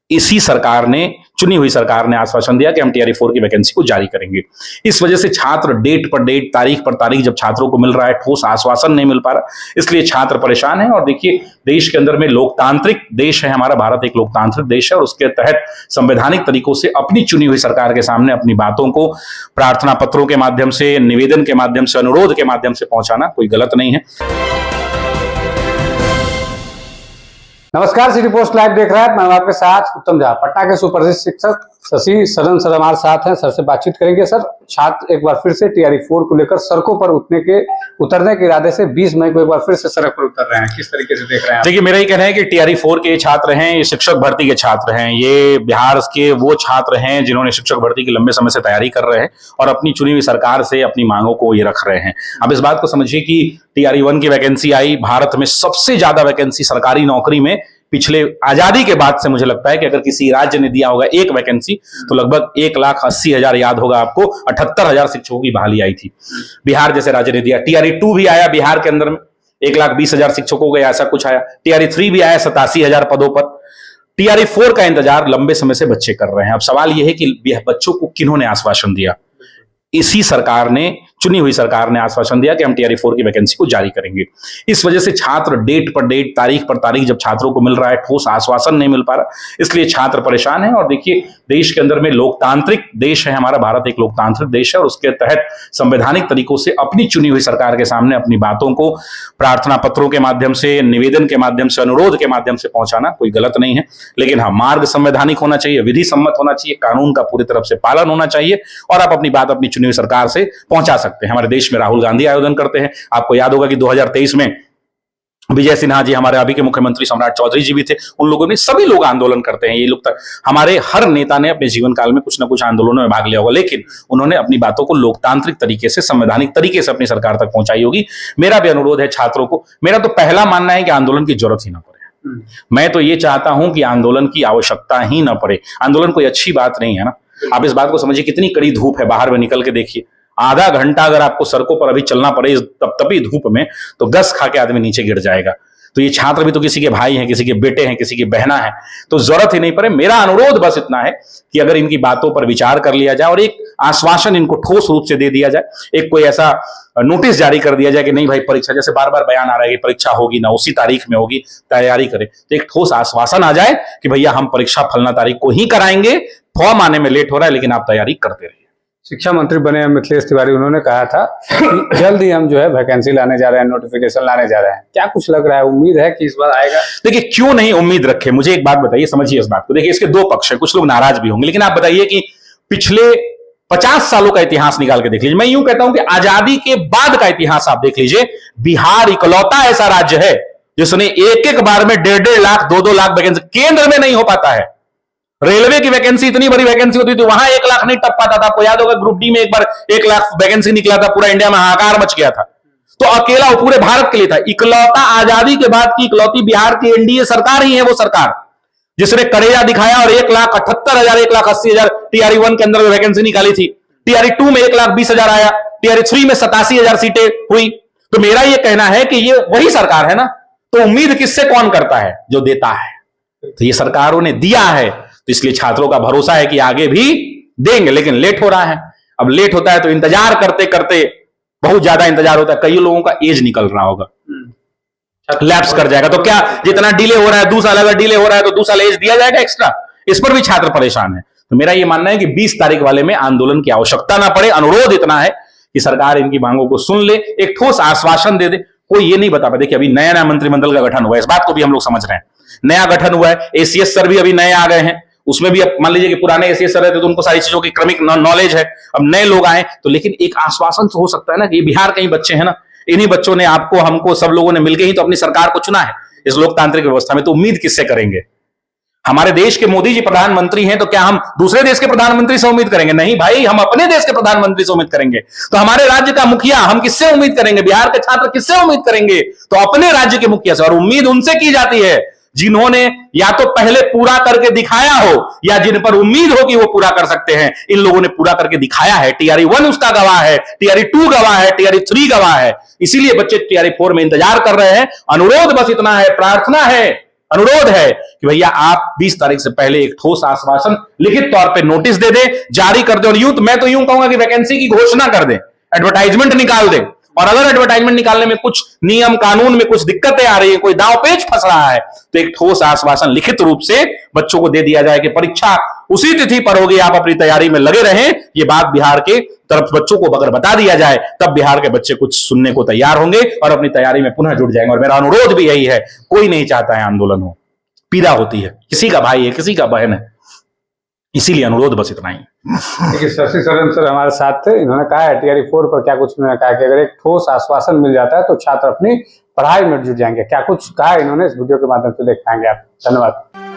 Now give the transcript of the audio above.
इसी सरकार ने, चुनी हुई सरकार ने आश्वासन दिया कि हम टीआरई 4 की वैकेंसी को जारी करेंगे। इस वजह से छात्र डेट पर डेट, तारीख पर तारीख जब छात्रों को मिल रहा है, ठोस आश्वासन नहीं मिल पा रहा, इसलिए छात्र परेशान है। और देखिए, देश के अंदर में लोकतांत्रिक देश है हमारा भारत, एक लोकतांत्रिक देश है, और उसके तहत संवैधानिक तरीकों से अपनी चुनी हुई सरकार के सामने अपनी बातों को प्रार्थना पत्रों के माध्यम से, निवेदन के माध्यम से, अनुरोध के माध्यम से पहुंचाना कोई गलत नहीं है। नमस्कार, सिटी पोस्ट लाइव देख रहा है। मैं आपके साथ उत्तम झा। पटना के सुप्रसिद्ध शिक्षक शशि शरण सर हमारे साथ हैं। सर से बातचीत करेंगे। सर, छात्र एक बार फिर से टीआरई 4 को लेकर सड़कों पर उतरने के इरादे से 20 मई को एक बार फिर से सड़क पर उतर रहे हैं। किस तरीके से देख रहे हैं? देखिए, मेरा ये कहना है कि टीआरई 4 के छात्र हैं, ये शिक्षक भर्ती के छात्र हैं, ये बिहार के वो छात्र हैं जिन्होंने शिक्षक भर्ती की लंबे समय से तैयारी कर रहे हैं और अपनी चुनी हुई सरकार से अपनी मांगों को ये रख रहे हैं। अब इस बात को समझिए कि टीआरई 1 की वैकेंसी आई, भारत में सबसे ज्यादा वैकेंसी सरकारी नौकरी में पिछले आजादी के बाद से मुझे लगता है कि अगर किसी राज्य ने दिया होगा एक वैकेंसी तो लगभग 1,80,000 याद होगा आपको, 78,000 शिक्षकों की बहाली आई थी। बिहार जैसे राज्य ने दिया। टीआरई 2 भी आया बिहार के अंदर में, 1,20,000 शिक्षकों का ऐसा कुछ आया। टीआरई 3 भी आया 87,000 पदों पर। टीआरई 4 का इंतजार लंबे समय से बच्चे कर रहे हैं। अब सवाल यह है कि बच्चों को किन्होंने आश्वासन दिया? इसी सरकार ने, चुनी हुई सरकार ने आश्वासन दिया कि हम टीआरई 4 की वैकेंसी को जारी करेंगे। इस वजह से छात्र डेट पर डेट, तारीख पर तारीख जब छात्रों को मिल रहा है, ठोस आश्वासन नहीं मिल पा रहा, इसलिए छात्र परेशान है। और देखिए, देश के अंदर में लोकतांत्रिक देश है हमारा भारत, एक लोकतांत्रिक देश है, और उसके तहत संवैधानिक तरीकों से अपनी चुनी हुई सरकार के सामने अपनी बातों को प्रार्थना पत्रों के माध्यम से, निवेदन के माध्यम से, अनुरोध के माध्यम से पहुंचाना कोई गलत नहीं है। लेकिन हाँ, मार्ग संवैधानिक होना चाहिए, विधि सम्मत होना चाहिए, कानून का पूरी तरफ से पालन होना चाहिए, और आप अपनी बात अपनी चुनी हुई सरकार से पहुंचा सकते हैं। हमारे देश में राहुल गांधी आयोजन करते हैं। आपको याद होगा कि 2023 में विजय सिन्हा जी, हमारे अभी के मुख्यमंत्री सम्राट चौधरी जी भी थे। उन लोगों ने, सभी लोग आंदोलन करते हैं। ये लोग तक, हमारे हर नेता ने अपने जीवन काल में कुछ ना कुछ आंदोलनों में भाग लिया होगा, लेकिन उन्होंने अपनी बातों को लोकतांत्रिक तरीके से, संवैधानिक तरीके से अपनी सरकार तक पहुंचाई होगी। मेरा भी अनुरोध है छात्रों को। मेरा तो पहला मानना है कि आंदोलन की जरूरत ही ना पड़े। मैं तो ये चाहता हूं कि आंदोलन की आवश्यकता ही ना पड़े। आंदोलन कोई अच्छी बात नहीं है ना। आप इस बात को समझिए, कितनी कड़ी धूप है, बाहर में निकल के देखिए, आधा घंटा अगर आपको सड़कों पर अभी चलना पड़े तपतपी धूप में, तो गस खा के आदमी नीचे गिर जाएगा। तो ये छात्र भी तो किसी के भाई हैं, किसी के बेटे हैं, किसी की बहना है, तो जरूरत ही नहीं पड़े। मेरा अनुरोध बस इतना है कि अगर इनकी बातों पर विचार कर लिया जाए और एक आश्वासन इनको ठोस रूप से दे दिया जाए, एक कोई ऐसा नोटिस जारी कर दिया जाए कि नहीं भाई, परीक्षा, जैसे बार बार बयान आ रहा है कि परीक्षा होगी ना, उसी तारीख में होगी, तैयारी करें, तो एक ठोस आश्वासन आ जाए कि भैया हम परीक्षा फलना तारीख को ही कराएंगे, फॉर्म आने में लेट हो रहा है लेकिन आप तैयारी करते रहिए। शिक्षा मंत्री बने मिथिलेश तिवारी, उन्होंने कहा था कि जल्द ही हम जो है वैकेंसी लाने जा रहे हैं, नोटिफिकेशन लाने जा रहे हैं। क्या कुछ लग रहा है, उम्मीद है कि इस बार आएगा? देखिए, क्यों नहीं उम्मीद रखे? मुझे एक बात बताइए, समझिए इस बात को। देखिए, इसके दो पक्ष है, कुछ लोग नाराज भी होंगे, लेकिन आप बताइए कि पिछले 50 सालों का इतिहास निकाल के देख लीजिए। मैं यूं कहता हूं कि आजादी के बाद का इतिहास आप देख लीजिए। बिहार इकलौता ऐसा राज्य है जिसने एक बार में 1.5 लाख, 2-2 लाख वैकेंसी, केंद्र में नहीं हो पाता है। रेलवे की वैकेंसी इतनी बड़ी वैकेंसी होती थी, वहां 1 लाख नहीं टप पाता था। आपको याद होगा ग्रुप डी में एक बार 1 लाख वैकेंसी निकला था, पूरा इंडिया में हाहाकार मच गया था। तो अकेला वो पूरे भारत के लिए था। इकलौता, आजादी के बाद की इकलौती बिहार की एनडीए सरकार ही है, वो सरकार जिसने करेजा दिखाया और 1,78,000, 1,80,000 टीआरई 1 के अंदर वैकेंसी निकाली थी। टीआरई 2 में 1,20,000 आया, टीआरई 3 में 87,000 सीटें हुई। तो मेरा यह कहना है कि ये वही सरकार है ना, तो उम्मीद किससे कौन करता है? जो देता है। तो ये सरकारों ने दिया है, तो इसलिए छात्रों का भरोसा है कि आगे भी देंगे, लेकिन लेट हो रहा है। अब लेट होता है तो इंतजार करते करते बहुत ज्यादा इंतजार होता है। कई लोगों का एज निकल रहा होगा, लैप्स कर जाएगा, तो क्या जितना डिले हो रहा है, 2 साल अगर डिले हो रहा है तो 2 साल एज दिया जाएगा एक्स्ट्रा? इस पर भी छात्र परेशान है। तो मेरा यह मानना है कि 20 तारीख वाले में आंदोलन की आवश्यकता ना पड़े। अनुरोध इतना है कि सरकार इनकी मांगों को सुन ले, एक ठोस आश्वासन दे दे। कोई ये नहीं बता पाए। देखिए, अभी नया नया मंत्रिमंडल का गठन हुआ है, इस बात को भी हम लोग समझ रहे हैं। नया गठन हुआ है, एसीएस सर भी अभी नए आ गए हैं, उसमें भी अब मान लीजिए कि पुराने एसीएस सर रहते तो उनको सारी चीजों की क्रमिक नॉलेज है, अब नए लोग आए तो, लेकिन एक आश्वासन तो हो सकता है ना कि ये बिहार के ही बच्चे हैं ना, इन्हीं बच्चों ने आपको, हमको, सब लोगों ने मिलकर ही तो अपनी सरकार को चुना है इस लोकतांत्रिक व्यवस्था में। तो उम्मीद किससे करेंगे? हमारे देश के मोदी जी प्रधानमंत्री हैं, तो क्या हम दूसरे देश के प्रधानमंत्री से उम्मीद करेंगे? नहीं भाई, हम अपने देश के प्रधानमंत्री से उम्मीद करेंगे। तो हमारे राज्य का मुखिया हम किससे उम्मीद करेंगे? बिहार के छात्र किससे उम्मीद करेंगे? तो अपने राज्य के मुखिया से। और उम्मीद उनसे की जाती है जिन्होंने या तो पहले पूरा करके दिखाया हो, या जिन पर उम्मीद हो कि वो पूरा कर सकते हैं। इन लोगों ने पूरा करके दिखाया है। टीआरई 1 उसका गवाह है, टीआरई 2 गवाह है, टीआरई 3 गवाह है। इसीलिए बच्चे टीआरई 4 में इंतजार कर रहे हैं। अनुरोध बस इतना है, प्रार्थना है अनुरोध है कि भैया आप 20 तारीख से पहले एक ठोस आश्वासन लिखित तौर पे नोटिस दे दें, जारी कर दें, और मैं तो यूं कहूंगा कि वैकेंसी की घोषणा कर दें, एडवर्टाइजमेंट निकाल दें। और अगर एडवर्टाइजमेंट निकालने में कुछ नियम कानून में कुछ दिक्कतें आ रही है, कोई दांव पेच फंस रहा है, तो एक ठोस आश्वासन लिखित रूप से बच्चों को दे दिया जाए कि परीक्षा उसी तिथि पर होगी, आप अपनी तैयारी में लगे रहें। ये बात बिहार के तरफ बच्चों को अगर बता दिया जाए, तब बिहार के बच्चे कुछ सुनने को तैयार होंगे और अपनी तैयारी में पुनः जुट जाएंगे। और मेरा अनुरोध भी यही है, कोई नहीं चाहता है आंदोलन हो, पीड़ा होती है, किसी का भाई है, किसी का बहन है, इसीलिए अनुरोध बस इतना ही। देखिए शशि सरन सर हमारे साथ थे, इन्होंने कहा है टीआरई 4 पर क्या कुछ, उन्होंने कहा कि अगर एक ठोस आश्वासन मिल जाता है तो छात्र अपनी पढ़ाई में जुट जाएंगे। क्या कुछ कहा इन्होंने, इस वीडियो के माध्यम से देख पाएंगे आप। धन्यवाद।